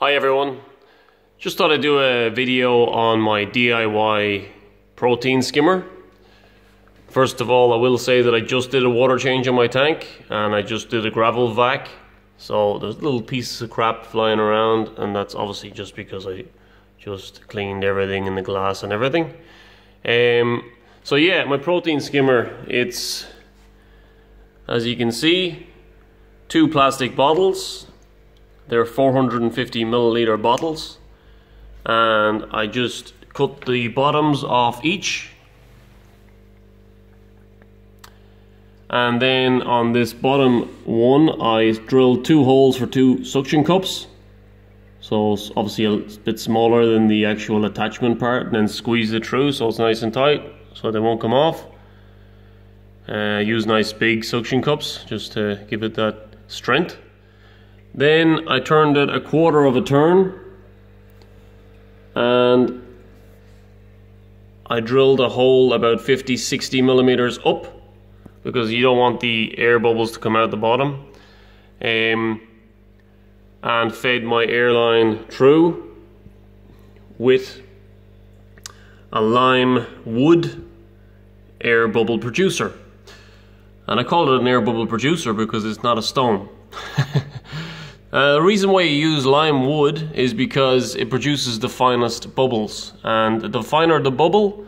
Hi everyone, just thought I'd do a video on my DIY Protien skimmer. First of all, I will say that I just did a water change on my tank and I just did a gravel vac. So there's little pieces of crap flying around, and that's obviously just because I just cleaned everything in the glass and everything. So yeah, my Protien skimmer, it's, as you can see, 2 plastic bottles. They're 450 milliliter bottles, and I just cut the bottoms off each, and then on this bottom one I drilled 2 holes for 2 suction cups, so it's obviously a bit smaller than the actual attachment part, and then squeeze it through so it's nice and tight so they won't come off. Use nice big suction cups just to give it that strength. Then I turned it 1/4 of a turn and I drilled a hole about 50-60 millimeters up, because you don't want the air bubbles to come out the bottom, and fed my air line through with a lime wood air bubble producer. And I call it an air bubble producer because it's not a stone. The reason why you use lime wood is because it produces the finest bubbles, and the finer the bubble,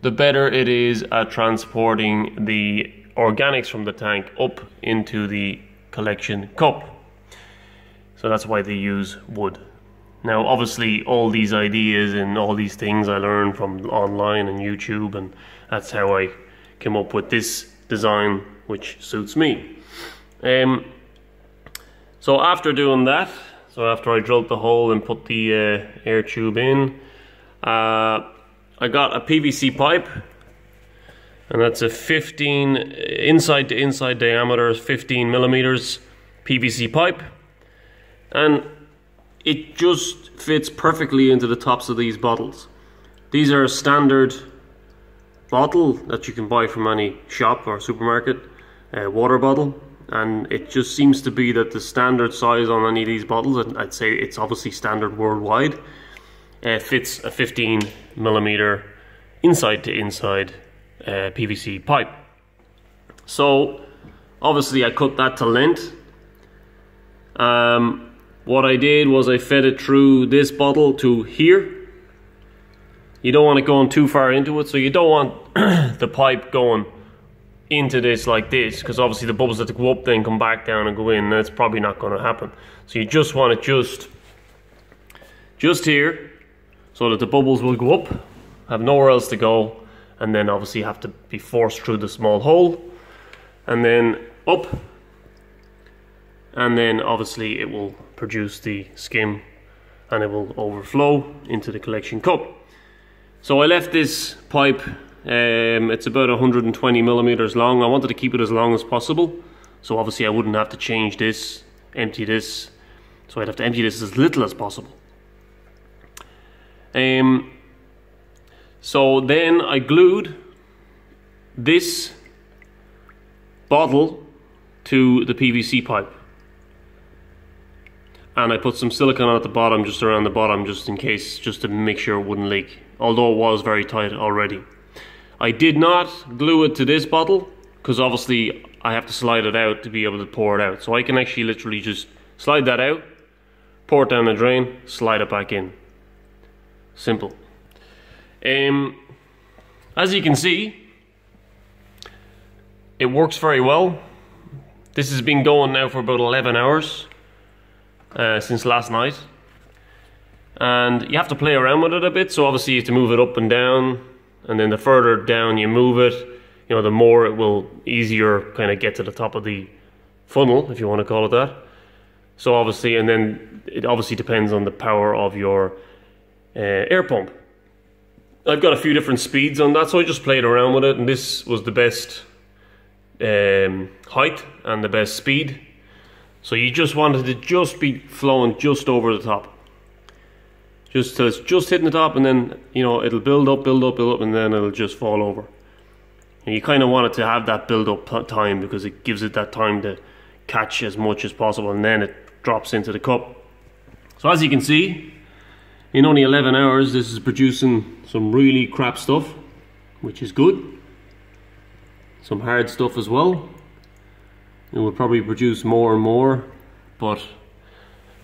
the better it is at transporting the organics from the tank up into the collection cup. So that's why they use wood. Now obviously all these ideas and all these things I learned from online and YouTube, and that's how I came up with this design which suits me. So after doing that, so after I drilled the hole and put the air tube in, I got a PVC pipe, and that's a 15 inside to inside diameter, 15 millimeters PVC pipe, and it just fits perfectly into the tops of these bottles. These are a standard bottle that you can buy from any shop or supermarket, water bottle. And it just seems to be that the standard size on any of these bottles, and I'd say it's obviously standard worldwide, fits a 15 millimeter inside to inside PVC pipe. So obviously I cut that to length. What I did was I fed it through this bottle to here. You don't want it going too far into it, so you don't want the pipe going into this like this, because obviously the bubbles that go up then come back down and go in, and that's probably not going to happen. So you just want it just here, so that the bubbles will go up, have nowhere else to go, and then obviously have to be forced through the small hole, and then up, and then obviously it will produce the skim and it will overflow into the collection cup. So I left this pipe, it's about 120 millimeters long. I wanted to keep it as long as possible, so obviously I wouldn't have to change this, empty this, so I'd have to empty this as little as possible. So then I glued this bottle to the PVC pipe, and I put some silicone on at the bottom, just around the bottom, just in case, just to make sure it wouldn't leak, although it was very tight already. I did not glue it to this bottle, because obviously I have to slide it out to be able to pour it out. So I can actually literally just slide that out, pour it down the drain, slide it back in. Simple. As you can see, it works very well. This has been going now for about 11 hours, since last night. And you have to play around with it a bit, so obviously you have to move it up and down, and then the further down you move it, you know, the more it will easier kind of get to the top of the funnel, if you want to call it that. So obviously, and then it obviously depends on the power of your air pump. I've got a few different speeds on that, so I just played around with it, and this was the best height and the best speed. So you just wanted to just be flowing just over the top. Just till it's just hitting the top, and then, you know, it'll build up, and then it'll just fall over. And you kind of want it to have that build up time, because it gives it that time to catch as much as possible, and then it drops into the cup. So So as you can see, in only 11 hours this is producing some really crap stuff, which is good. Some hard stuff as well. It will probably produce more and more, but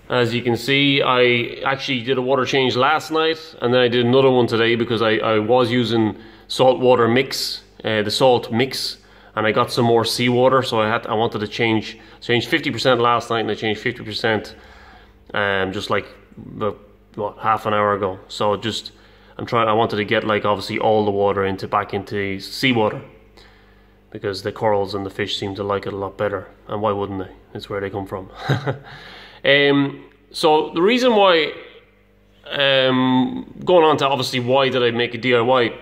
as you can see, I actually did a water change last night, and then I did another one today because I was using salt water mix, the salt mix, and I got some more seawater, so I wanted to change 50% last night, and I changed 50% just like what, half an hour ago. So I wanted to get like obviously all the water back into seawater, because the corals and the fish seem to like it a lot better, and why wouldn't they? It's where they come from. So the reason why, going on to obviously why did I make a DIY,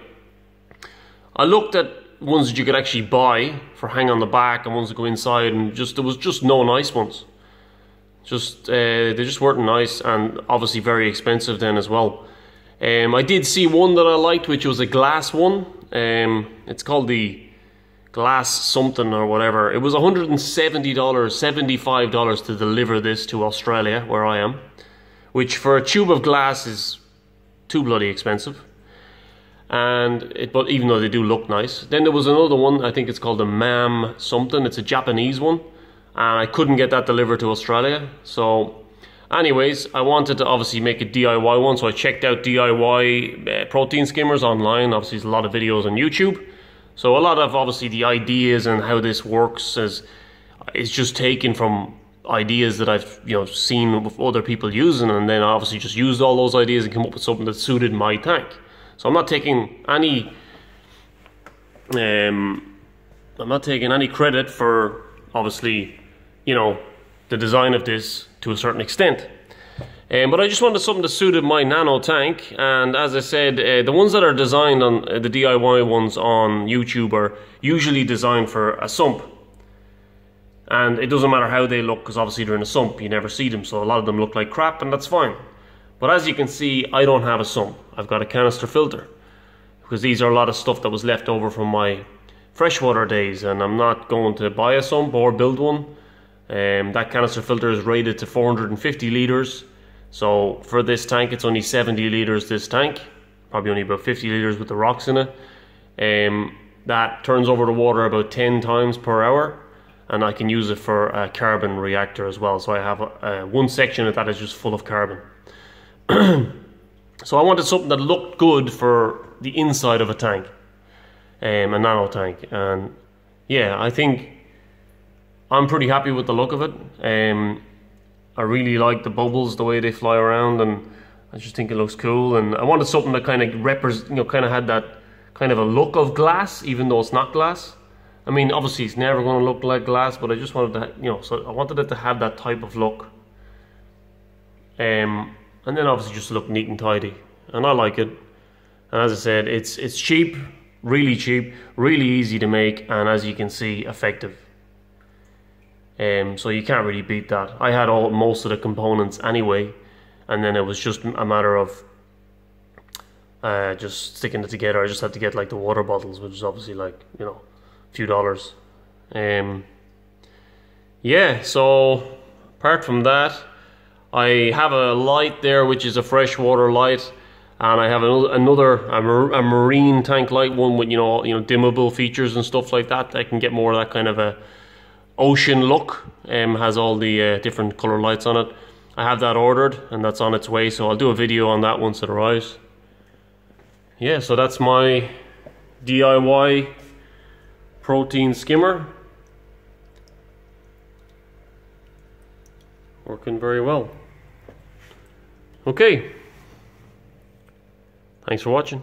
I looked at ones that you could actually buy for hang on the back and ones that go inside, and there was just no nice ones. They just weren't nice, and obviously very expensive then as well. I did see one that I liked, which was a glass one. It's called the glass something or whatever. It was $170, $75 to deliver this to Australia, where I am, which for a tube of glass is too bloody expensive. But even though they do look nice. Then there was another one, I think it's called a MAM something. It's a Japanese one, and I couldn't get that delivered to Australia. So anyways, I wanted to obviously make a DIY one, so I checked out DIY protein skimmers online. Obviously there's a lot of videos on YouTube. So a lot of obviously the ideas and how this works is just taken from ideas that I've seen with other people using, and then I obviously just used all those ideas and come up with something that suited my tank. So I'm not taking any credit for obviously the design of this to a certain extent. But I just wanted something that suited my nano tank, and as I said, the ones that are designed on the DIY ones on YouTube are usually designed for a sump, and it doesn't matter how they look, because obviously they're in a sump, you never see them, so a lot of them look like crap, and that's fine. But as you can see, I don't have a sump. I've got a canister filter, because these are a lot of stuff that was left over from my freshwater days, and I'm not going to buy a sump or build one. That canister filter is rated to 450 litres. So for this tank, it's only 70 litres this tank, probably only about 50 litres with the rocks in it. That turns over the water about 10 times per hour, and I can use it for a carbon reactor as well. So I have one section of that is just full of carbon. So I wanted something that looked good for the inside of a tank, a nano tank, and yeah, I think I'm pretty happy with the look of it. I really like the bubbles, the way they fly around, and I just think it looks cool. And I wanted something that kind of kind of had that kind of a look of glass, even though it's not glass. I mean, obviously it's never going to look like glass, but I just wanted to, so I wanted it to have that type of look. And then obviously just look neat and tidy, and I like it. And as I said, it's cheap, really easy to make, and as you can see, effective. So you can't really beat that. I had most of the components anyway, and then it was just a matter of just sticking it together. I just had to get like the water bottles, which is obviously like a few dollars. Yeah, so apart from that, I have a light there, which is a freshwater light, and I have a marine tank light, one with dimmable features and stuff like that. I can get more of that kind of a ocean look. Has all the different color lights on it. I have that ordered, and that's on its way, so I'll do a video on that once it arrives. Yeah, so that's my DIY protein skimmer, working very well. Okay, thanks for watching.